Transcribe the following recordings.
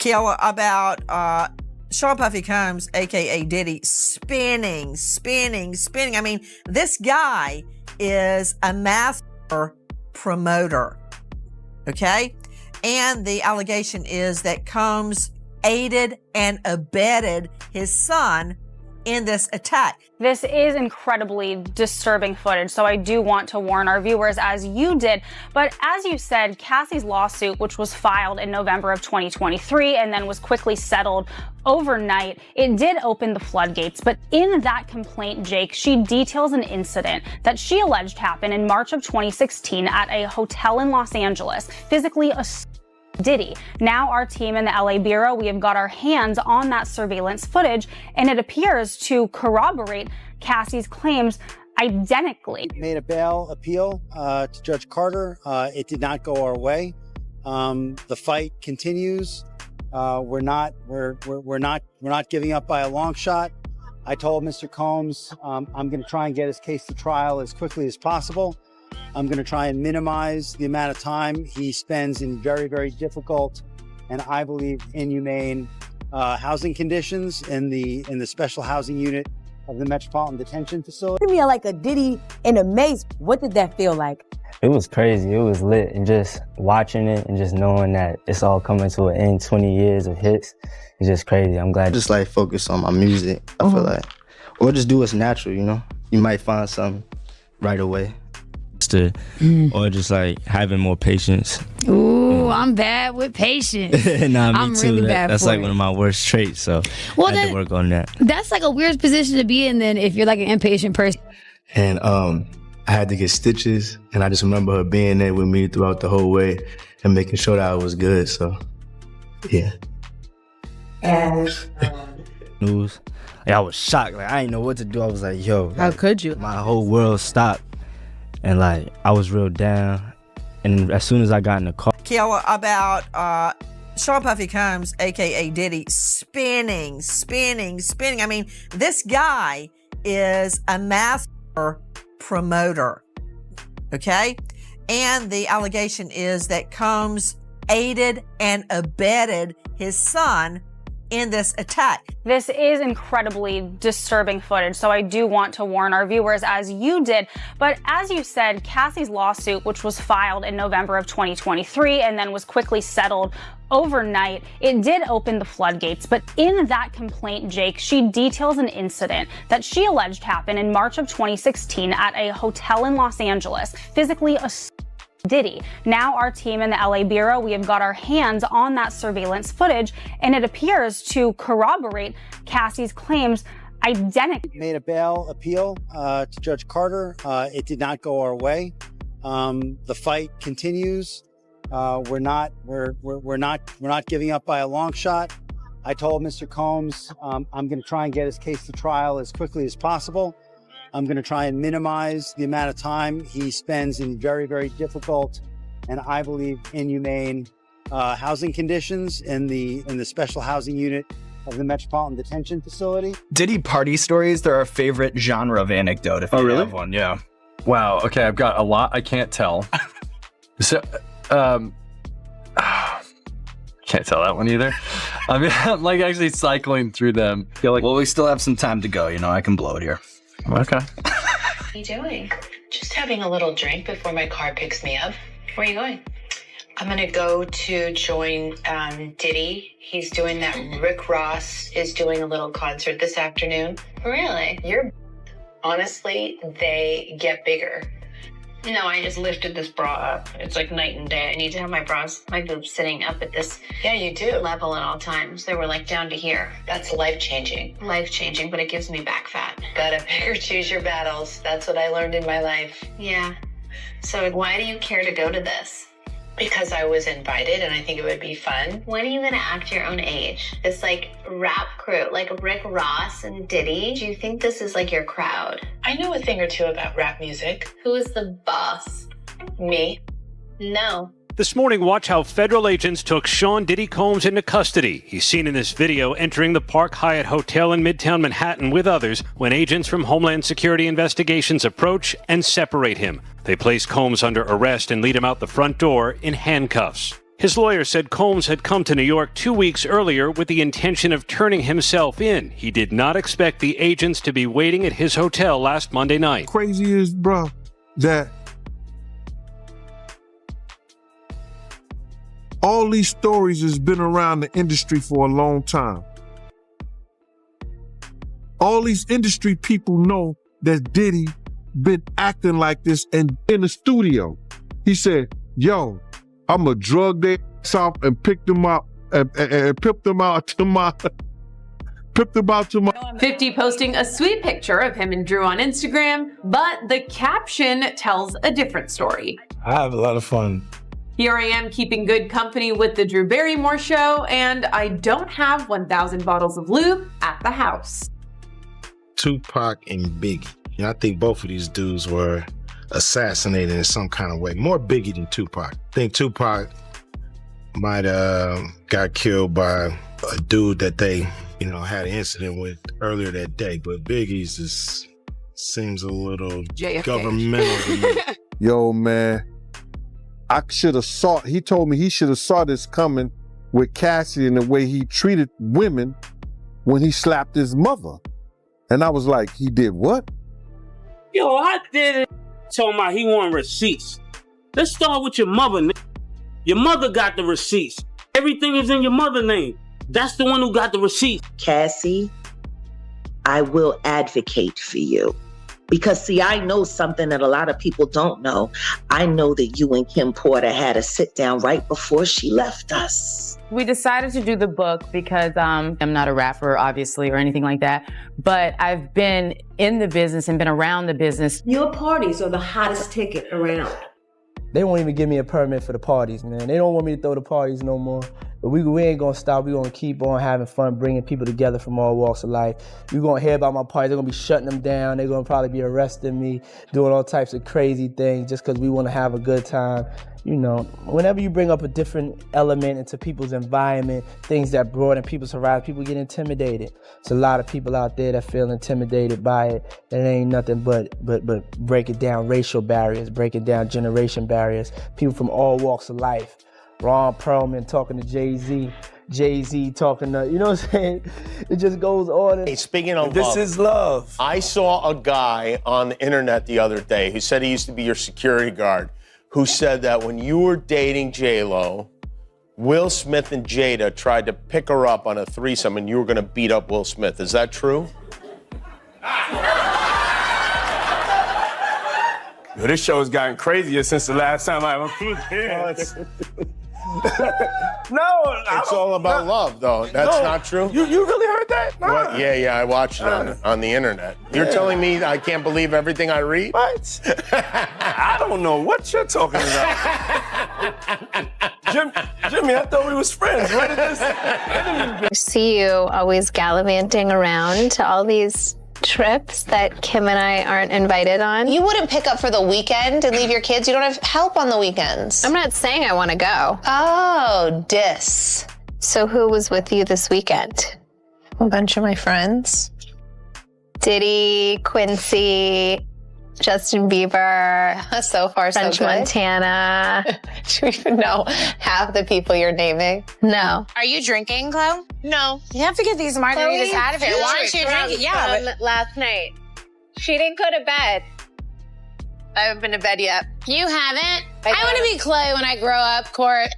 Kiala, about Sean Puffy Combs, aka Diddy, spinning. I mean, this guy is a master promoter, okay? And the allegation is that Combs aided and abetted his son in this attack. This is incredibly disturbing footage, so I do want to warn our viewers, as you did. But as you said, Cassie's lawsuit, which was filed in November of 2023 and then was quickly settled overnight, it did open the floodgates. But in that complaint, Jake, she details an incident that she alleged happened in March of 2016 at a hotel in Los Angeles, physically assaulting Diddy. Now our team in the LA Bureau, we have got our hands on that surveillance footage, and it appears to corroborate Cassie's claims identically. Made a bail appeal to Judge Carter. It did not go our way. The fight continues. We're not giving up by a long shot. I told Mr. Combs I'm going to try and get his case to trial as quickly as possible. I'm going to try and minimize the amount of time he spends in very, very difficult and, I believe, inhumane housing conditions in the special housing unit of the Metropolitan Detention Facility. Give me like a Diddy in a maze. What did that feel like? It was crazy. It was lit. And just watching it and just knowing that it's all coming to an end, 20 years of hits, it's just crazy. I'm glad. Just like focus on my music, I feel like. Or just do what's natural, you know? You might find something right away. Or just like having more patience. Ooh, I'm bad with patience. Nah, me I'm too. really bad That's for like it. one of my worst traits, so I had to work on that. That's like a weird position to be in then if you're like an impatient person. And I had to get stitches, and I just remember her being there with me throughout the whole way and making sure that I was good, so yeah. And news. Like, I was shocked. Like, I didn't know what to do. I was like, yo. How could you? My whole world stopped. And like, I was real down. And as soon as I got in the car. Kiala, about Sean Puffy Combs, aka Diddy, spinning. I mean, this guy is a master promoter, okay? And the allegation is that Combs aided and abetted his son in this attack. This is incredibly disturbing footage, so I do want to warn our viewers, as you did. But as you said, Cassie's lawsuit, which was filed in November of 2023 and then was quickly settled overnight, it did open the floodgates. But in that complaint, Jake, she details an incident that she alleged happened in March of 2016 at a hotel in Los Angeles, physically assaulting Diddy. Now our team in the LA Bureau, we have got our hands on that surveillance footage, and it appears to corroborate Cassie's claims identically. Made a bail appeal to Judge Carter. It did not go our way. The fight continues. We're not giving up by a long shot. I told Mr. Combs I'm going to try and get his case to trial as quickly as possible. I'm going to try and minimize the amount of time he spends in very, very difficult and, I believe, inhumane housing conditions in the special housing unit of the Metropolitan Detention Facility. Diddy party stories, they're our favorite genre of anecdote, if you have one, yeah. Wow, okay, I've got a lot I can't tell. So, can't tell that one either. I mean, I'm like actually cycling through them. Well, we still have some time to go, you know, I can blow it here. Okay. What are you doing? Just having a little drink before my car picks me up. Where are you going? I'm going to go to join Diddy. He's doing that. Rick Ross is doing a little concert this afternoon. Really? Honestly, they get bigger. No, I just lifted this bra up. It's like night and day. I need to have my boobs sitting up at this level at all times. They were like down to here. That's life-changing. Life-changing, but it gives me back fat. Gotta pick or choose your battles. That's what I learned in my life. Yeah. So why do you care to go to this? Because I was invited and I think it would be fun. When are you gonna act your own age? This like rap crew, like Rick Ross and Diddy. Do you think this is like your crowd? I know a thing or two about rap music. Who is the boss? Me? No. This morning, watch how federal agents took Sean Diddy Combs into custody. He's seen in this video entering the Park Hyatt Hotel in Midtown Manhattan with others when agents from Homeland Security Investigations approach and separate him. They place Combs under arrest and lead him out the front door in handcuffs. His lawyer said Combs had come to New York 2 weeks earlier with the intention of turning himself in. He did not expect the agents to be waiting at his hotel last Monday night. Crazy is, bro, that all these stories has been around the industry for a long time. All these industry people know that Diddy been acting like this and in the studio. He said, yo, I'm going to drug their ass off and pick them up and pip them out to my... 50 posting a sweet picture of him and Drew on Instagram, but the caption tells a different story. I have a lot of fun. Here I am keeping good company with the Drew Barrymore show, and I don't have 1,000 bottles of lube at the house. Tupac and Biggie. You know, I think both of these dudes were assassinated in some kind of way. More Biggie than Tupac. I think Tupac might got killed by a dude that they, you know, had an incident with earlier that day. But Biggie's just seems a little JFK. Governmental to me. Yo, man, I should have saw, he told me he should have saw this coming with Cassie and the way he treated women when he slapped his mother. And I was like, he did what? Yo, I did it. Told my he want receipts. Let's start with your mother, nigga. Your mother got the receipts. Everything is in your mother's name. That's the one who got the receipts. Cassie, I will advocate for you. Because, see, I know something that a lot of people don't know. I know that you and Kim Porter had a sit down right before she left us. We decided to do the book because I'm not a rapper, obviously, or anything like that. But I've been in the business and been around the business. Your parties are the hottest ticket around. They won't even give me a permit for the parties, man. They don't want me to throw the parties no more. But we ain't gonna stop. We gonna keep on having fun, bringing people together from all walks of life. You're gonna hear about my parties. They're gonna be shutting them down. They're gonna probably be arresting me, doing all types of crazy things just because we wanna have a good time. You know, whenever you bring up a different element into people's environment, things that broaden people's horizons, people get intimidated. There's a lot of people out there that feel intimidated by it. And it ain't nothing but breaking down racial barriers, breaking down generation barriers. People from all walks of life. Ron Perlman talking to Jay-Z. Jay-Z talking to, you know what I'm saying? It just goes on. Hey, speaking of This love, is love. I saw a guy on the internet the other day who said he used to be your security guard, who said that when you were dating J-Lo, Will Smith and Jada tried to pick her up on a threesome and you were going to beat up Will Smith. Is that true? Yo, this show has gotten crazier since the last time I was here. No, it's all about love, though. That's not true. You really heard that? Nah. What? Yeah, I watched it on the internet. You're telling me I can't believe everything I read? What? I don't know what you're talking about. Jimmy, I thought we was friends. Where did this? I see you always gallivanting around to all these trips that Kim and I aren't invited on. You wouldn't pick up for the weekend and leave your kids? You don't have help on the weekends. I'm not saying I want to go. Oh, dis. So who was with you this weekend? A bunch of my friends. Diddy, Quincy, Justin Bieber, so far so French good. Montana. Do you even know half the people you're naming? No. Are you drinking, Chloe? No. You have to get these margaritas out of here. Why aren't you drinking? Yeah. From last night. She didn't go to bed. I haven't been to bed yet. You haven't? I want to be Chloe when I grow up, Court.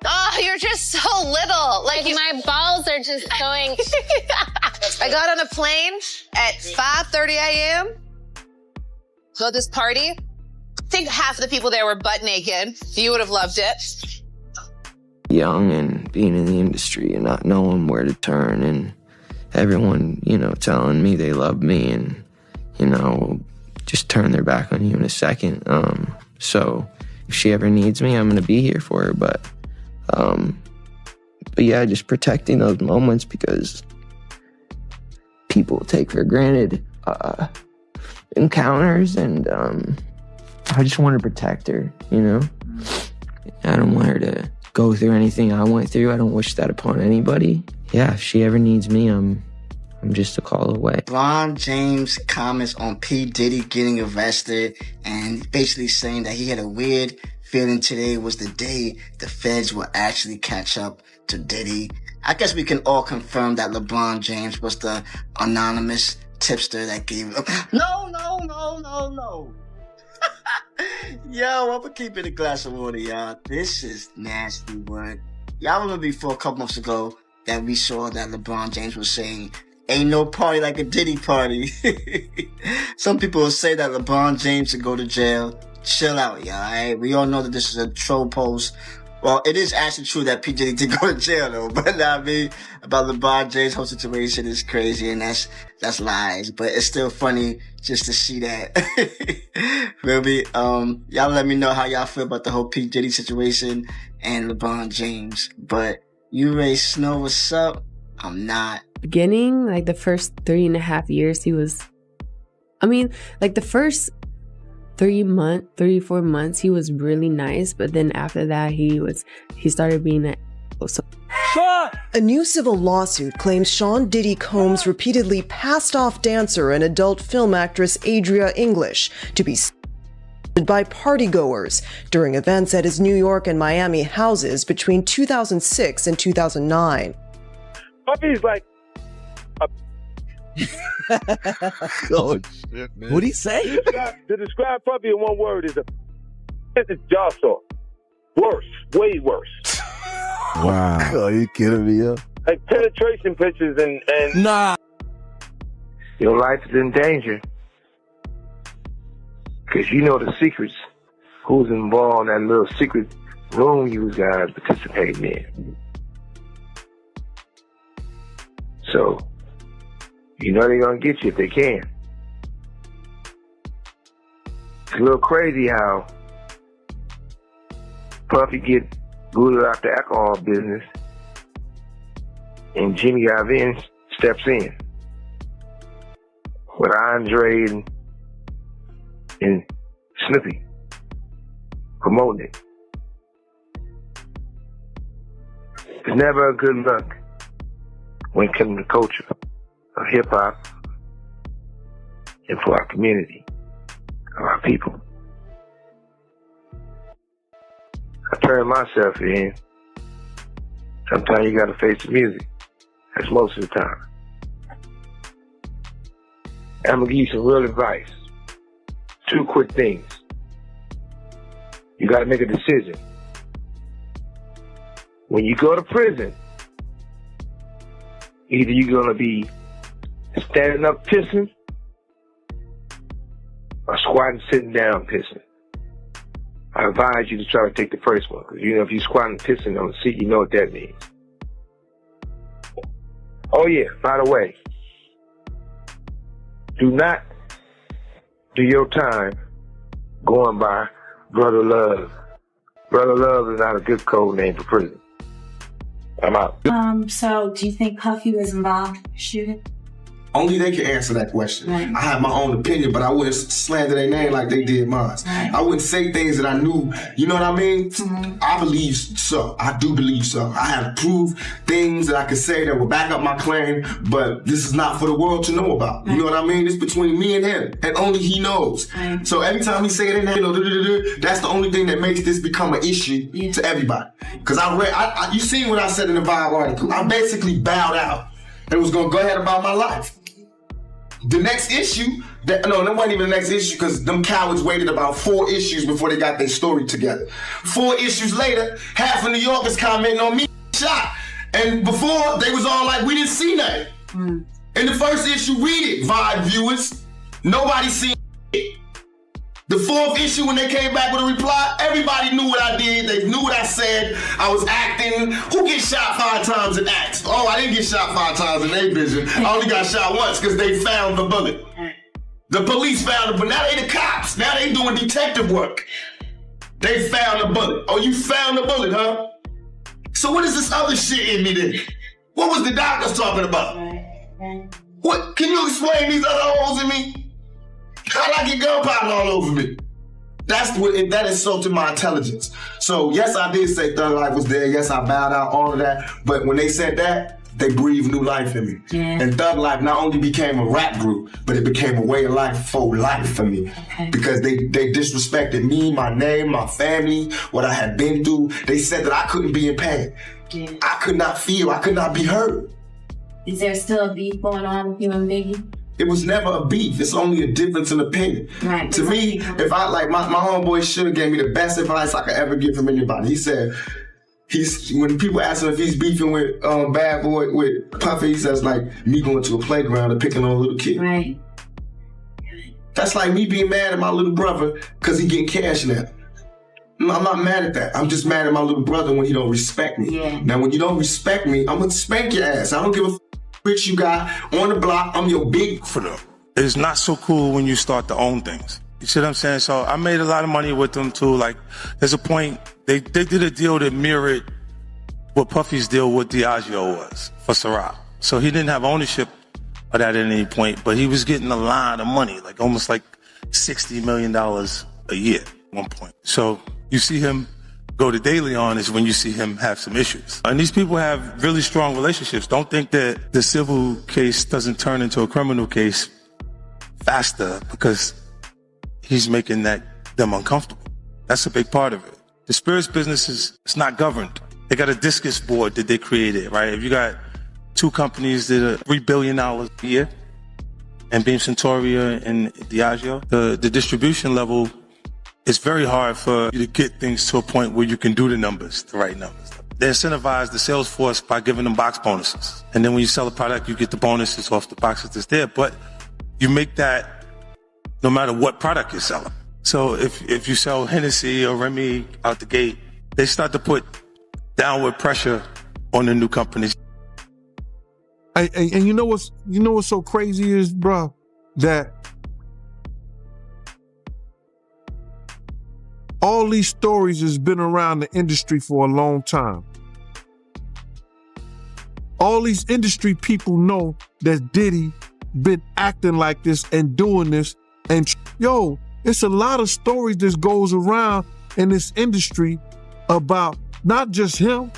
Oh, you're just so little. Like my balls are just going. I got on a plane at 5:30 a.m. So this party, I think half of the people there were butt naked. You would have loved it. Young and being in the industry and not knowing where to turn, and everyone, telling me they love me and, just turn their back on you in a second. So if she ever needs me, I'm going to be here for her. But yeah, just protecting those moments because people take for granted encounters, and I just want to protect her, I don't want her to go through anything I went through. I don't wish that upon anybody. Yeah, if she ever needs me, I'm just a call away. LeBron James comments on P. Diddy getting arrested and basically saying that he had a weird feeling today was the day the feds will actually catch up to Diddy. I guess we can all confirm that LeBron James was the anonymous tipster that gave him. No. Yo, I'm gonna keep it a glass of water, y'all. This is nasty work. Y'all remember before a couple months ago that we saw that LeBron James was saying, ain't no party like a Diddy party. Some people will say that LeBron James should go to jail. Chill out, y'all, alright? We all know that this is a troll post. Well, it is actually true that P. Diddy did go to jail, though. But I mean, about LeBron James' whole situation is crazy, and that's lies. But it's still funny just to see that. Really, y'all let me know how y'all feel about the whole P. Diddy situation and LeBron James. But you, Ray Snow, what's up? I'm not. Beginning, like the first 3.5 years, he was, the first 3-4 months, he was really nice, but then after that, he started being A new civil lawsuit claims Sean Diddy Combs repeatedly passed off dancer and adult film actress Adria English to be by partygoers during events at his New York and Miami houses between 2006 and 2009. Puppy's like Oh shit, man. What'd he say? To describe Puppy in one word is it's jaw saw. Worse, way worse. Wow. Are you kidding me, yo? Like penetration pictures and Nah. Your life is in danger. Because you know the secrets. Who's involved in that little secret room you guys participating in. So, you know they're going to get you if they can. It's a little crazy how Puffy get booted out the alcohol business and Jimmy Iovine steps in with Andre and Snoopy promoting it. It's never a good look when it comes to culture of hip-hop and for our community, of our people. I turn myself in. Sometimes you gotta face the music. That's most of the time. And I'm gonna give you some real advice. 2 quick things. You gotta make a decision. When you go to prison, either you're gonna be standing up pissing or squatting sitting down pissing. I advise you to try to take the first one, because if you're squatting pissing on the seat, you know what that means. Oh yeah, by the way, do not do your time going by Brother Love. Brother Love is not a good code name for prison. I'm out. So do you think Puffy was involved in the shooting? Only they can answer that question. Right. I have my own opinion, but I wouldn't slander their name like they did mine. Right. I wouldn't say things that I knew, you know what I mean? Mm-hmm. I believe so. I do believe so. I have proved things that I could say that will back up my claim, but this is not for the world to know about. Right. You know what I mean? It's between me and him, and only he knows. Right. So every time he say it in there, that's the only thing that makes this become an issue to everybody. Because you seen what I said in the Vibe article. I basically bowed out and was gonna go ahead about my life. The next issue, that wasn't even the next issue, because them cowards waited about 4 issues before they got their story together. 4 issues later, half of New Yorkers commenting on me shot. And before, they was all like, we didn't see nothing. Mm. In the first issue, read it, Vibe viewers. Nobody seen it. The 4th issue, when they came back with a reply, everybody knew what I did. They knew what I said. I was acting. Who gets shot 5 times in acts? Oh, I didn't get shot 5 times in A Vision. I only got shot once because they found the bullet. The police found it, but now they the cops. Now they doing detective work. They found the bullet. Oh, you found the bullet, huh? So what is this other shit in me then? What was the doctors talking about? What? Can you explain these other holes in me? How'd I get gunpowder all over me? That insulted my intelligence. So yes, I did say Thug Life was there. Yes, I bowed out, all of that. But when they said that, they breathed new life in me. Yeah. And Thug Life not only became a rap group, but it became a way of life for life for me. Okay. Because they disrespected me, my name, my family, what I had been through. They said that I couldn't be in pain. Yeah. I could not feel, I could not be heard. Is there still a beef going on with you and Biggie? It was never a beef. It's only a difference in opinion. Right. To me, if I like my homeboy should have gave me the best advice I could ever get from anybody. He said when people ask him if he's beefing with Bad Boy with Puffy, he says like me going to a playground and picking on a little kid. Right. That's like me being mad at my little brother because he getting cash now. I'm not mad at that. I'm just mad at my little brother when he don't respect me. Yeah. Now when you don't respect me, I'm gonna spank your ass. I don't give a bitch you got on the block. I'm your big for them. It's not so cool when you start to own things. You see what I'm saying? So I made a lot of money with them too. Like there's a point they did a deal that mirrored what Puffy's deal with Diageo was for Ciroc. So he didn't have ownership of that at any point, but he was getting a lot of money, like almost like $60 million a year at one point. So you see him go to Daily On is when you see him have some issues. And these people have really strong relationships. Don't think that the civil case doesn't turn into a criminal case faster because he's making them uncomfortable. That's a big part of it. The spirits business it's not governed. They got a discus board that they created, right? If you got two companies that are $3 billion a year, and Beam Centauria and Diageo, the distribution level, it's very hard for you to get things to a point where you can do the right numbers. They incentivize the sales force by giving them box bonuses. And then when you sell a product, you get the bonuses off the boxes that's there. But you make that no matter what product you're selling. So if you sell Hennessy or Remy out the gate, they start to put downward pressure on the new companies. And you know what's so crazy is, bro, that all these stories has been around the industry for a long time. All these industry people know that Diddy been acting like this and doing this. And yo, it's a lot of stories that goes around in this industry about not just him,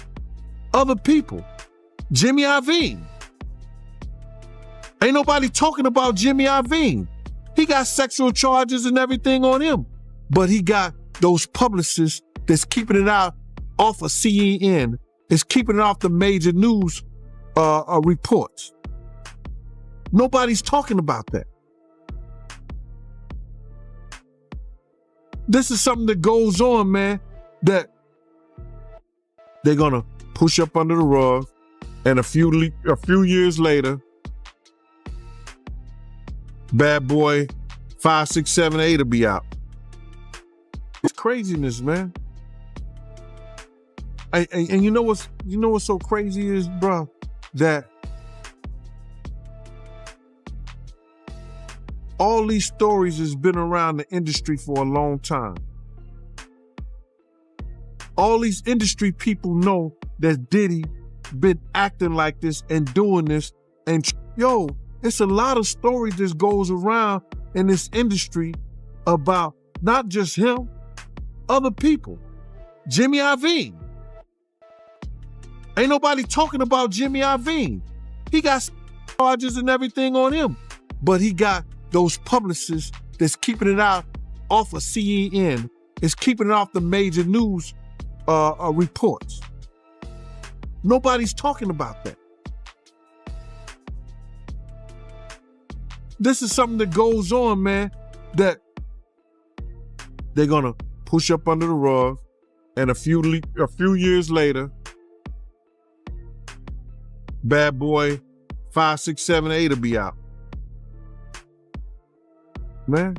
other people. Jimmy Iovine. Ain't nobody talking about Jimmy Iovine. He got sexual charges and everything on him. But he got those publicists that's keeping it out off of CNN. It's keeping it off the major news reports. Nobody's talking about that. This is something that goes on, man, that they're gonna push up under the rug, and a few years later, Bad Boy 5, 6, 7, 8 will be out. It's craziness, man. And you know what's so crazy is, bro, that all these stories has been around the industry for a long time. All these industry people know that Diddy been acting like this and doing this. And yo, it's a lot of stories that goes around in this industry about not just him, other people. Jimmy Iovine. Ain't nobody talking about Jimmy Iovine. He got charges and everything on him. But he got those publicists that's keeping it out off of CNN. It's keeping it off the major news reports. Nobody's talking about that. This is something that goes on, man, that they're gonna push up under the rug, and a few years later, Bad Boy 5, 6, 7, 8 will be out. Man.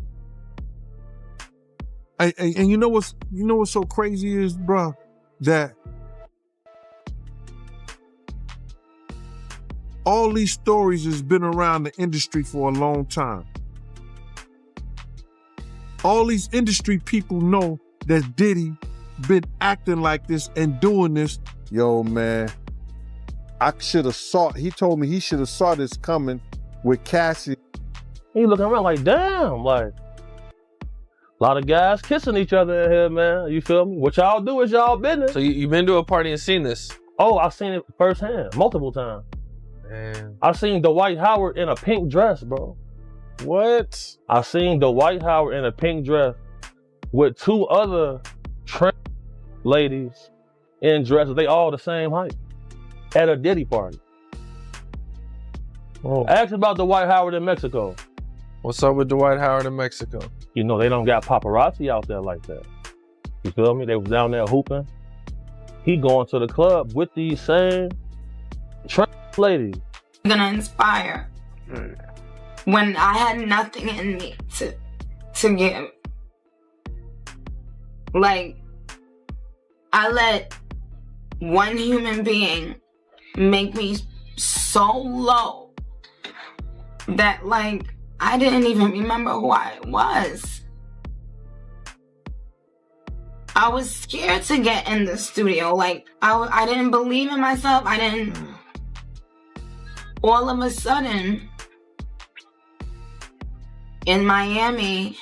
And you know what's so crazy is, bro, that all these stories has been around the industry for a long time. All these industry people know that Diddy been acting like this and doing this. Yo, man, he told me he should have saw this coming with Cassie. He looking around like, damn, like, a lot of guys kissing each other in here, man. You feel me? What y'all do is y'all business. So you've been to a party and seen this? Oh, I've seen it firsthand, multiple times. man. I seen Dwight Howard in a pink dress, bro. What? I seen Dwight Howard in a pink dress with 2 other trans ladies in dresses. They all the same height at a Diddy party. Oh. Ask about Dwight Howard in Mexico. What's up with Dwight Howard in Mexico? You know, they don't got paparazzi out there like that. You feel me? They was down there hooping. He going to the club with these same trans ladies. Gonna inspire. When I had nothing in me to give. Like, I let one human being make me so low that, like, I didn't even remember who I was. I was scared to get in the studio. Like, I didn't believe in myself. All of a sudden, in Miami,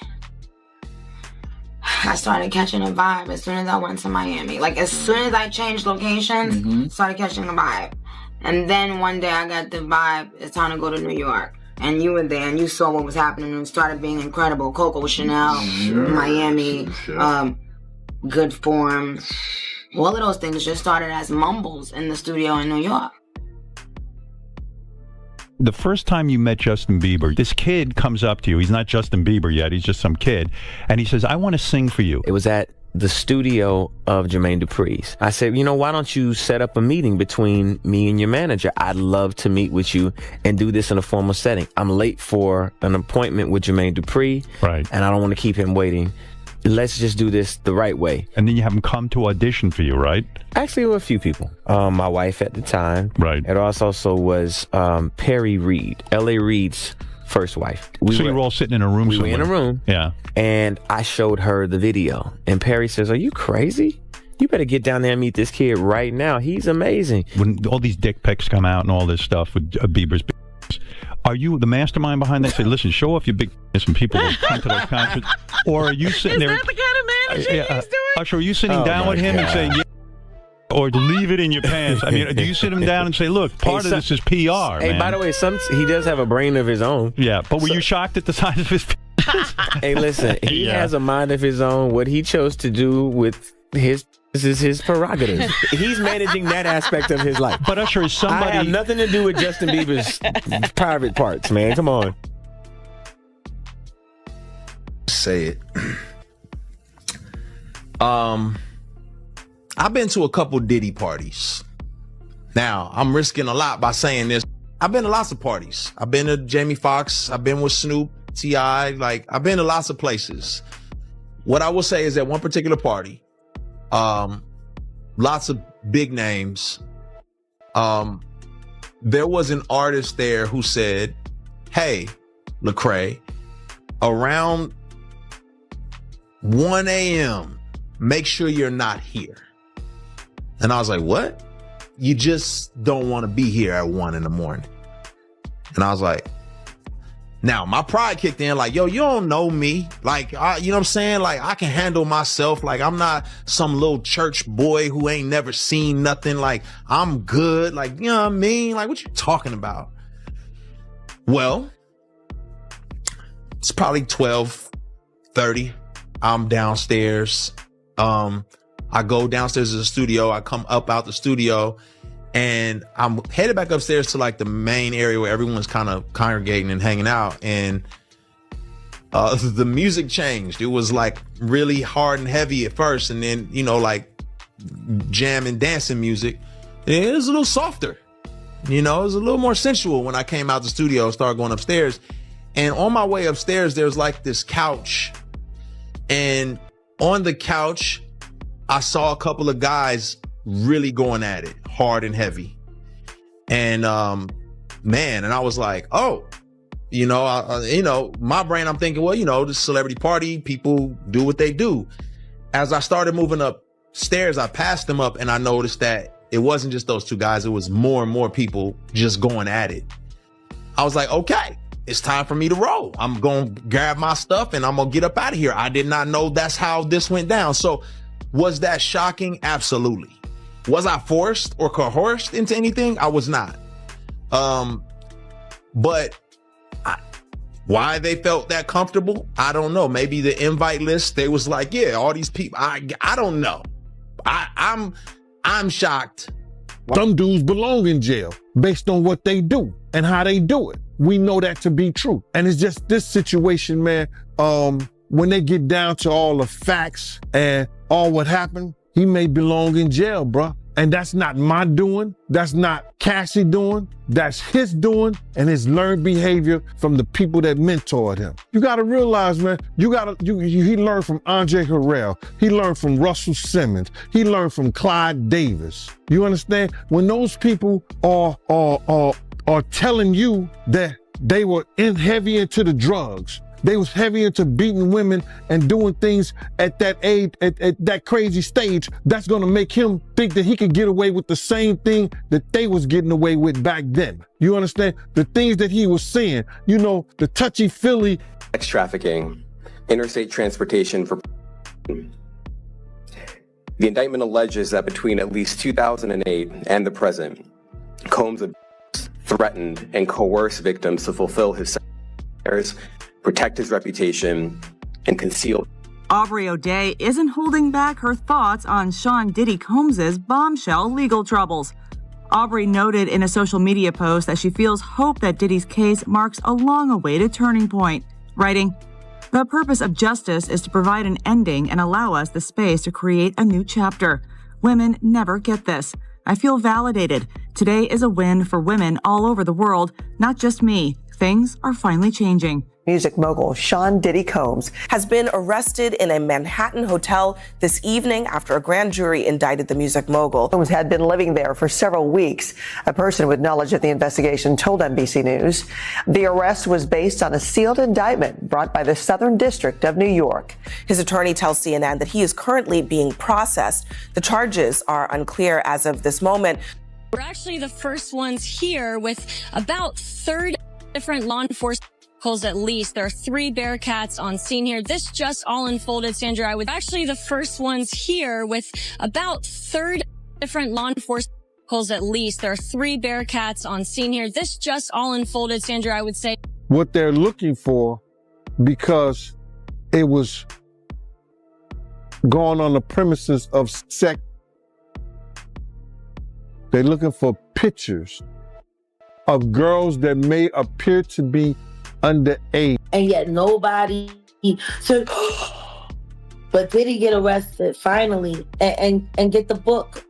I started catching a vibe as soon as I went to Miami. Like, as soon as I changed locations, started catching a vibe. And then one day I got the vibe, it's time to go to New York. And you were there and you saw what was happening and it started being incredible. Coco Chanel, Miami, Good Form. All of those things just started as mumbles in the studio in New York. The first time you met Justin Bieber, this kid comes up to you. He's not Justin Bieber yet. He's just some kid. And he says, I want to sing for you. It was at the studio of Jermaine Dupri's. I said, you know, why don't you set up a meeting between me and your manager? I'd love to meet with you and do this in a formal setting. I'm late for an appointment with Jermaine Dupri. Right. And I don't want to keep him waiting. Let's just do this the right way. And then you have him come to audition for you, right? Actually, there were a few people. My wife at the time. Right. It also was Perry Reed, L.A. Reid's first wife. So you were all sitting in a room We somewhere. were in a room. Yeah. And I showed her the video. And Perry says, are you crazy? You better get down there and meet this kid right now. He's amazing. When all these dick pics come out and all this stuff with Bieber's, are you the mastermind behind that? Say, listen, show off your big penis and people will come to those concerts. Or are you sitting there? Is that the kind of manager he's doing? Usher, are you sitting down with him and saying, yeah, or leave it in your pants? I mean, do you sit him down and say, look, part of this is PR, Hey, man. by the way, he does have a brain of his own. Yeah, but were you shocked at the size of his penis? Hey, listen, he has a mind of his own. What he chose to do with this is his prerogative. He's managing that aspect of his life. But Usher, is somebody... I have nothing to do with Justin Bieber's private parts, man. Come on. Say it. I've been to a couple Diddy parties. Now, I'm risking a lot by saying this. I've been to lots of parties. I've been to Jamie Foxx. I've been with Snoop, T.I. Like, I've been to lots of places. What I will say is that one particular party, lots of big names. There was an artist there who said, hey, Lecrae, around 1 a.m., make sure you're not here. And I was like, what? You just don't want to be here at 1 in the morning. And I was like, now my pride kicked in like, yo, you don't know me. Like, you know what I'm saying? Like, I can handle myself. Like, I'm not some little church boy who ain't never seen nothing. Like, I'm good. Like, you know what I mean? Like, what you talking about? Well, it's probably 12:30. I'm downstairs. I go downstairs to the studio. I come up out the studio and I'm headed back upstairs to like the main area where everyone's kind of congregating and hanging out. And the music changed. It was like really hard and heavy at first. And then, you know, like jam and dancing music. And it was a little softer. You know, it was a little more sensual when I came out the studio and started going upstairs. And on my way upstairs, there's like this couch. And on the couch, I saw a couple of guys really going at it hard and heavy. And man, and I was like, oh, you know, my brain, I'm thinking, well, you know, this celebrity party, people do what they do. As I started moving upstairs, I passed them up and I noticed that it wasn't just those two guys. It was more and more people just going at it. I was like, okay, it's time for me to roll. I'm going to grab my stuff and I'm going to get up out of here. I did not know that's how this went down. So was that shocking? Absolutely. Was I forced or coerced into anything? I was not. But why they felt that comfortable, I don't know. Maybe the invite list, they was like, yeah, all these people. I don't know. I'm shocked. Some dudes belong in jail based on what they do and how they do it. We know that to be true. And it's just this situation, man, when they get down to all the facts and all what happened, he may belong in jail, bruh. And that's not my doing. That's not Cassie doing. That's his doing and his learned behavior from the people that mentored him. You gotta realize, man, he learned from Andre Harrell. He learned from Russell Simmons. He learned from Clyde Davis. You understand? When those people are telling you that they were heavy into the drugs, they was heavy into beating women and doing things at that age, at that crazy stage, that's gonna make him think that he could get away with the same thing that they was getting away with back then. You understand? The things that he was saying, you know, the touchy-feely. Sex trafficking, interstate transportation for. The indictment alleges that between at least 2008 and the present, Combs threatened and coerced victims to fulfill his desires, protect his reputation, and conceal. Aubrey O'Day isn't holding back her thoughts on Sean Diddy Combs' bombshell legal troubles. Aubrey noted in a social media post that she feels hope that Diddy's case marks a long-awaited turning point, writing, "The purpose of justice is to provide an ending and allow us the space to create a new chapter. Women never get this. I feel validated. Today is a win for women all over the world, not just me. Things are finally changing." Music mogul Sean Diddy Combs has been arrested in a Manhattan hotel this evening after a grand jury indicted the music mogul. Combs had been living there for several weeks. A person with knowledge of the investigation told NBC News the arrest was based on a sealed indictment brought by the Southern District of New York. His attorney tells CNN that he is currently being processed. The charges are unclear as of this moment. We're actually the first ones here with about 30 different law enforcement vehicles at least. There are 3 Bearcats on scene here. This just all unfolded, Sandra. I was actually the first ones here with about 30 different law enforcement vehicles at least. There are 3 Bearcats on scene here. This just all unfolded, Sandra, I would say. What they're looking for, because it was going on the premises of sex, they're looking for pictures of girls that may appear to be underage. And yet nobody took, but did he get arrested finally and get the book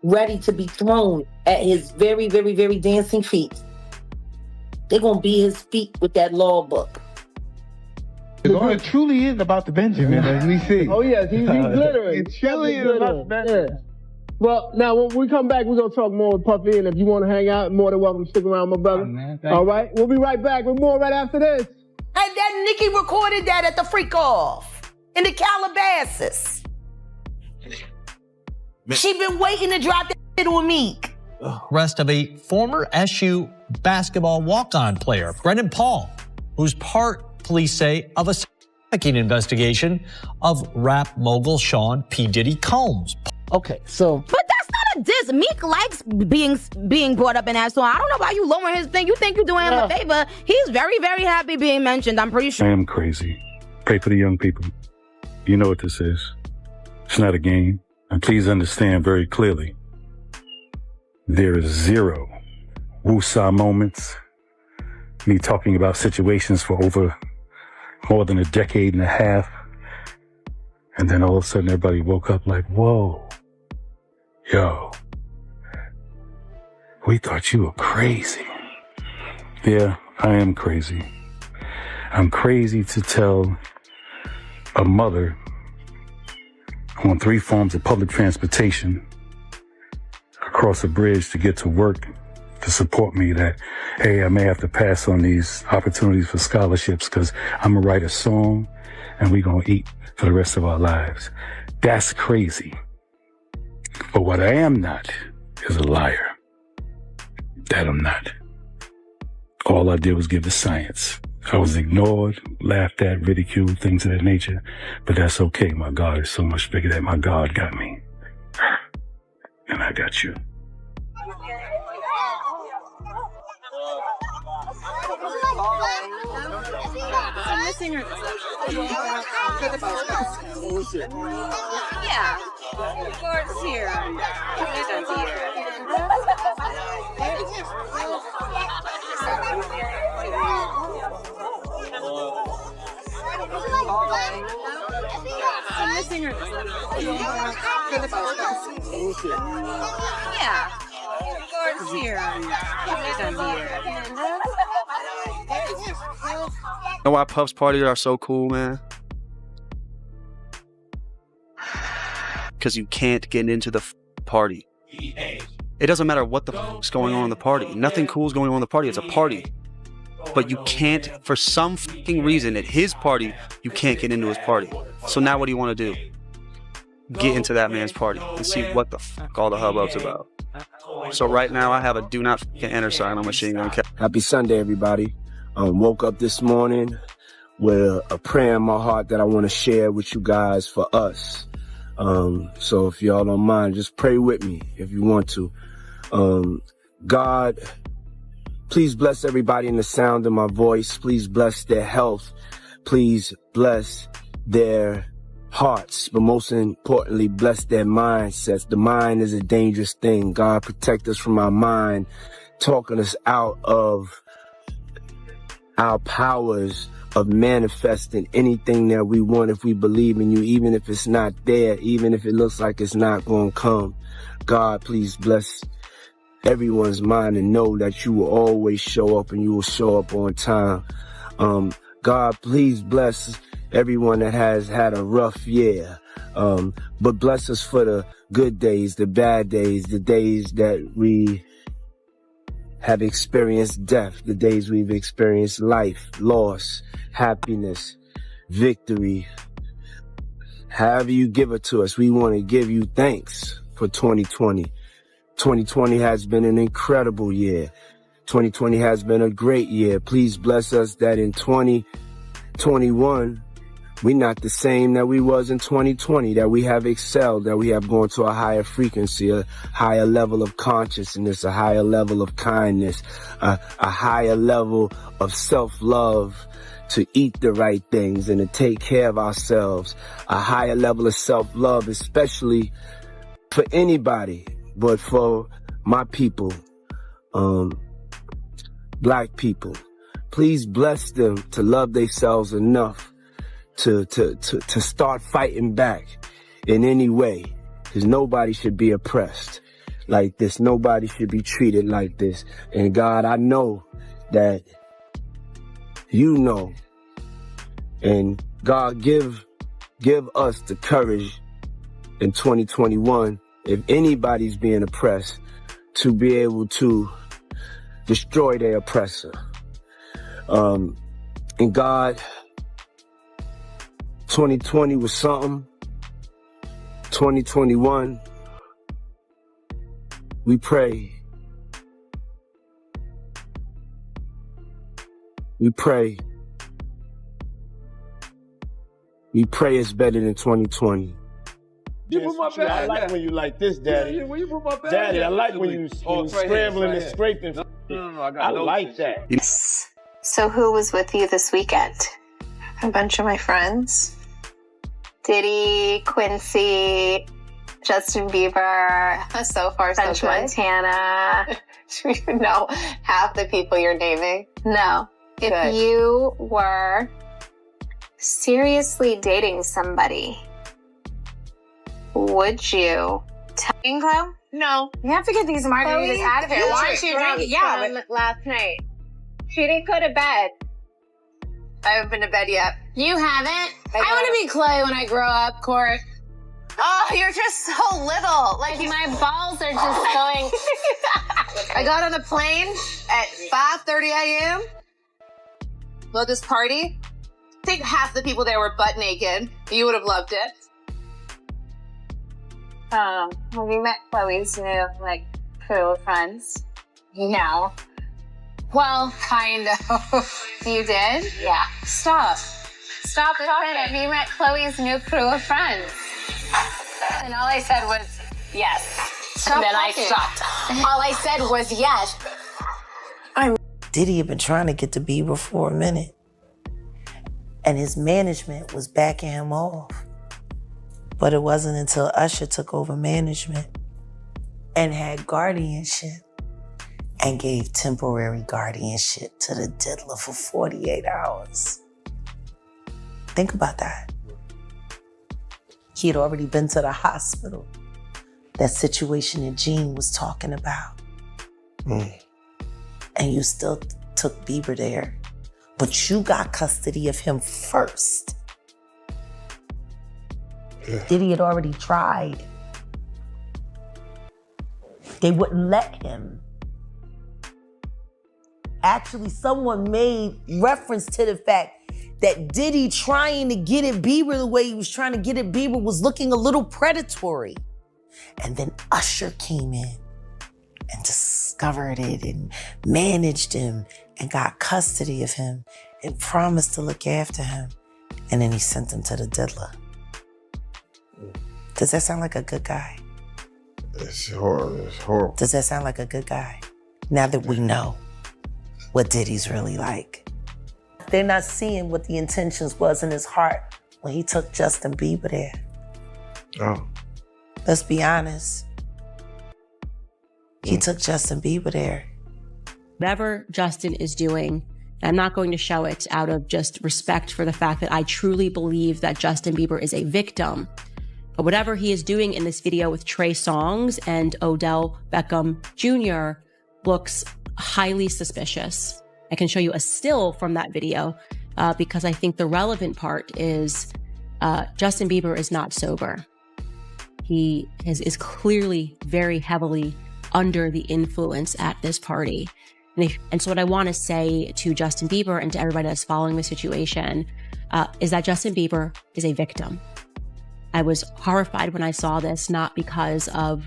ready to be thrown at his very, very, very dancing feet? They're going to be his feet with that law book. It truly is about the Benjamin, as we see. Oh, yes, he's glittering. It truly is about the Benjamin. Yeah. Well, now, when we come back, we're going to talk more with Puffy, and if you want to hang out, more than welcome to stick around, my brother. All right? We'll be right back with more right after this. And then Nikki recorded that at the freak off in the Calabasas. She been waiting to drop that shit on Meek. Arrest of a former SU basketball walk-on player, Brendan Paul, who's part, police say, of a trafficking investigation of rap mogul Sean P. Diddy Combs. Okay, so... But that's not a diss. Meek likes being brought up in that song. I don't know why you lowering his thing. You think you're doing him a favor. He's very, very happy being mentioned. I'm pretty sure. I am crazy. Pray for the young people. You know what this is. It's not a game. And please understand very clearly, there is zero woosah moments, me talking about situations for over more than a decade and a half. And then all of a sudden everybody woke up like, whoa, yo, we thought you were crazy. Yeah, I am crazy. I'm crazy to tell a mother on 3 forms of public transportation across a bridge to get to work to support me that, hey, I may have to pass on these opportunities for scholarships because I'm gonna write a song and we're gonna eat for the rest of our lives. That's crazy. But what I am not is a liar. That I'm not. All I did was give the science. I was ignored, laughed at, ridiculed, things of that nature. But that's okay. My God is so much bigger that my God got me. And I got you. missing her. Yeah. Gord's here. I'm missing her. Yeah. Gord's here. You know why Puff's parties are so cool, man? Because you can't get into the party. It doesn't matter what the is going on in the party. Nothing cool is going on in the party. It's a party. But you can't, for some fucking reason, at his party, you can't get into his party. So now what do you want to do? Get into that man's party and see what the fuck all the hubbub's about. So right now, I have a do not fucking enter sign on Machine Gun Kelly. Happy Sunday, everybody. Woke up this morning with a prayer in my heart that I want to share with you guys for us. So if y'all don't mind, just pray with me if you want to. God, please bless everybody in the sound of my voice. Please bless their health. Please bless their hearts, but most importantly, bless their mindsets. The mind is a dangerous thing. God, protect us from our mind, talking us out of our powers of manifesting anything that we want if we believe in you, even if it's not there, even if it looks like it's not going to come. God, please bless everyone's mind and know that you will always show up and you will show up on time. God, please bless everyone that has had a rough year. But bless us for the good days, the bad days, the days that we have experienced death, the days we've experienced life, loss, happiness, victory. However you give it to us, we want to give you thanks for 2020. 2020 has been an incredible year. 2020 has been a great year. Please bless us that in 2021, we're not the same that we was in 2020, that we have excelled, that we have gone to a higher frequency, a higher level of consciousness, a higher level of kindness, a higher level of self-love, to eat the right things and to take care of ourselves, a higher level of self-love, especially for anybody, but for my people, Black people. Please bless them to love themselves enough to start fighting back in any way, because nobody should be oppressed like this. Nobody should be treated like this. And God, I know that you know. And God, give us the courage in 2021, if anybody's being oppressed, to be able to destroy their oppressor. And God, 2020 was something. 2021, we pray. We pray. We pray it's better than 2020. You put my bag. I like when you like this, Daddy. Yeah, when you put my bag. Daddy, I like when you scrambling and scraping. No, I like that. So who was with you this weekend? A bunch of my friends. Diddy, Quincy, Justin Bieber, so far French so good. Montana. Do you even know half the people you're naming? No. Good. If you were seriously dating somebody, would you tell Club? No. You have to get these margaritas out of here. Why aren't you drinking? Yeah, but last night. She didn't go to bed. I haven't been to bed yet. You haven't? I want to be Clay when I grow up, Court. Oh, you're just so little. Like my balls are just going. I got on a plane at 5:30 a.m. Well, this party. I think half the people there were butt naked. You would have loved it. Have you met Chloe's new, crew of friends? No. Well, kind of. You did? Yeah. Stop it. Have you met Chloe's new crew of friends? And all I said was, yes. And then I stopped. All I said was, yes. Diddy had been trying to get to Bieber for a minute. and his management was backing him off. But it wasn't until Usher took over management and had guardianship and gave temporary guardianship to the diddler for 48 hours. Think about that. He had already been to the hospital. That situation that Gene was talking about. And you still took Bieber there. But you got custody of him first. Yeah. Diddy had already tried. They wouldn't let him. Actually, someone made reference to the fact that Diddy trying to get at Bieber the way he was trying to get at Bieber was looking a little predatory. And then Usher came in and discovered it and managed him and got custody of him and promised to look after him. And then he sent him to the diddler. Does that sound like a good guy? It's horrible. It's horrible. Does that sound like a good guy? Now that we know what Diddy's really like. They're not seeing what the intentions was in his heart when he took Justin Bieber there. Oh. Let's be honest. He took Justin Bieber there. Whatever Justin is doing, I'm not going to show it out of just respect for the fact that I truly believe that Justin Bieber is a victim. But whatever he is doing in this video with Trey Songz and Odell Beckham Jr. looks highly suspicious. I can show you a still from that video because I think the relevant part is Justin Bieber is not sober. He is clearly very heavily under the influence at this party. And so what I want to say to Justin Bieber and to everybody that's following the situation is that Justin Bieber is a victim. I was horrified when I saw this, not because of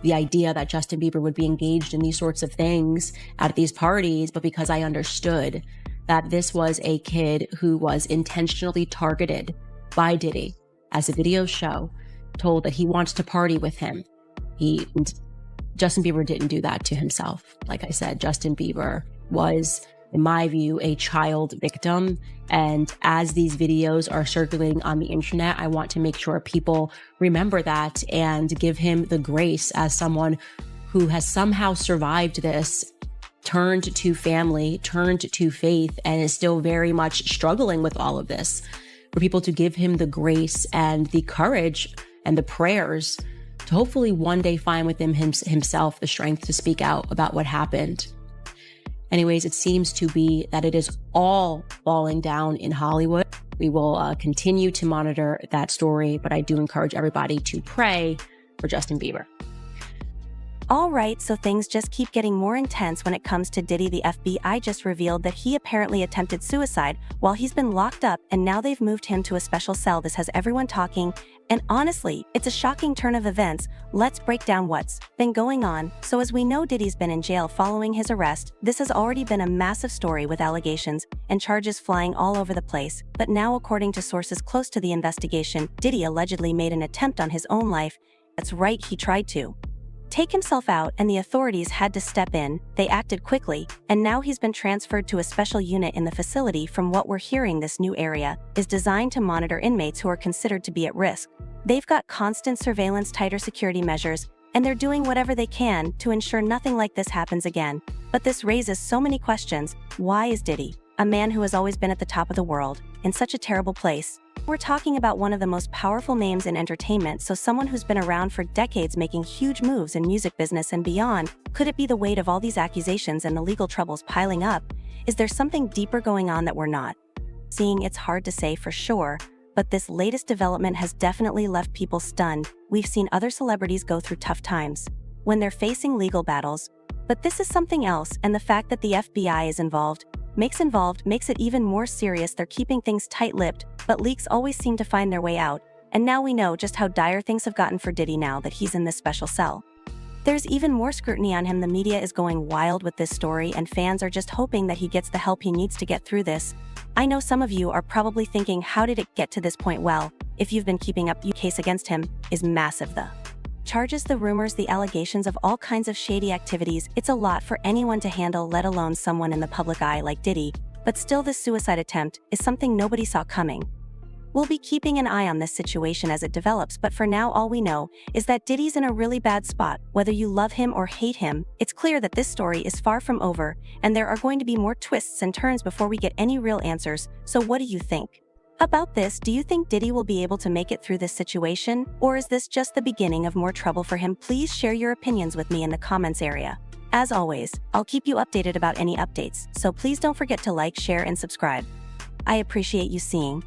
the idea that Justin Bieber would be engaged in these sorts of things at these parties, but because I understood that this was a kid who was intentionally targeted by Diddy, as the videos show, told that he wants to party with him. Justin Bieber didn't do that to himself. Like I said, Justin Bieber was, in my view, a child victim. And as these videos are circulating on the internet, I want to make sure people remember that and give him the grace as someone who has somehow survived this, turned to family, turned to faith, and is still very much struggling with all of this. For people to give him the grace and the courage and the prayers to hopefully one day find within himself the strength to speak out about what happened. Anyways, it seems to be that it is all falling down in Hollywood. We will continue to monitor that story, but I do encourage everybody to pray for Justin Bieber. All right, so things just keep getting more intense when it comes to Diddy. The FBI just revealed that he apparently attempted suicide while he's been locked up, and now they've moved him to a special cell. This has everyone talking, and honestly, it's a shocking turn of events. Let's break down what's been going on. So as we know, Diddy's been in jail following his arrest. This has already been a massive story with allegations and charges flying all over the place. But now, according to sources close to the investigation, Diddy allegedly made an attempt on his own life. That's right, he tried to take himself out, and the authorities had to step in. They acted quickly, and now he's been transferred to a special unit in the facility. From what we're hearing, this new area is designed to monitor inmates who are considered to be at risk. They've got constant surveillance, tighter security measures, and they're doing whatever they can to ensure nothing like this happens again. But this raises so many questions. Why is Diddy, a man who has always been at the top of the world, in such a terrible place? We're talking about one of the most powerful names in entertainment, so someone who's been around for decades making huge moves in music business and beyond. Could it be the weight of all these accusations and the legal troubles piling up? Is there something deeper going on that we're not seeing? It's hard to say for sure, but this latest development has definitely left people stunned. We've seen other celebrities go through tough times when they're facing legal battles, but this is something else, and the fact that the FBI is involved makes it even more serious. They're keeping things tight-lipped, but leaks always seem to find their way out. And now we know just how dire things have gotten for Diddy now that he's in this special cell. There's even more scrutiny on him. The media is going wild with this story, and fans are just hoping that he gets the help he needs to get through this. I know some of you are probably thinking, how did it get to this point? Well, if you've been keeping up, the case against him is massive. The charges, the rumors, the allegations of all kinds of shady activities, it's a lot for anyone to handle, let alone someone in the public eye like Diddy. but still this suicide attempt is something nobody saw coming. We'll be keeping an eye on this situation as it develops, but for now all we know is that Diddy's in a really bad spot. Whether you love him or hate him, it's clear that this story is far from over, and there are going to be more twists and turns before we get any real answers. So what do you think about this? Do you think Diddy will be able to make it through this situation, or is this just the beginning of more trouble for him? Please share your opinions with me in the comments area. As always, I'll keep you updated about any updates, so please don't forget to like, share, and subscribe. I appreciate you seeing.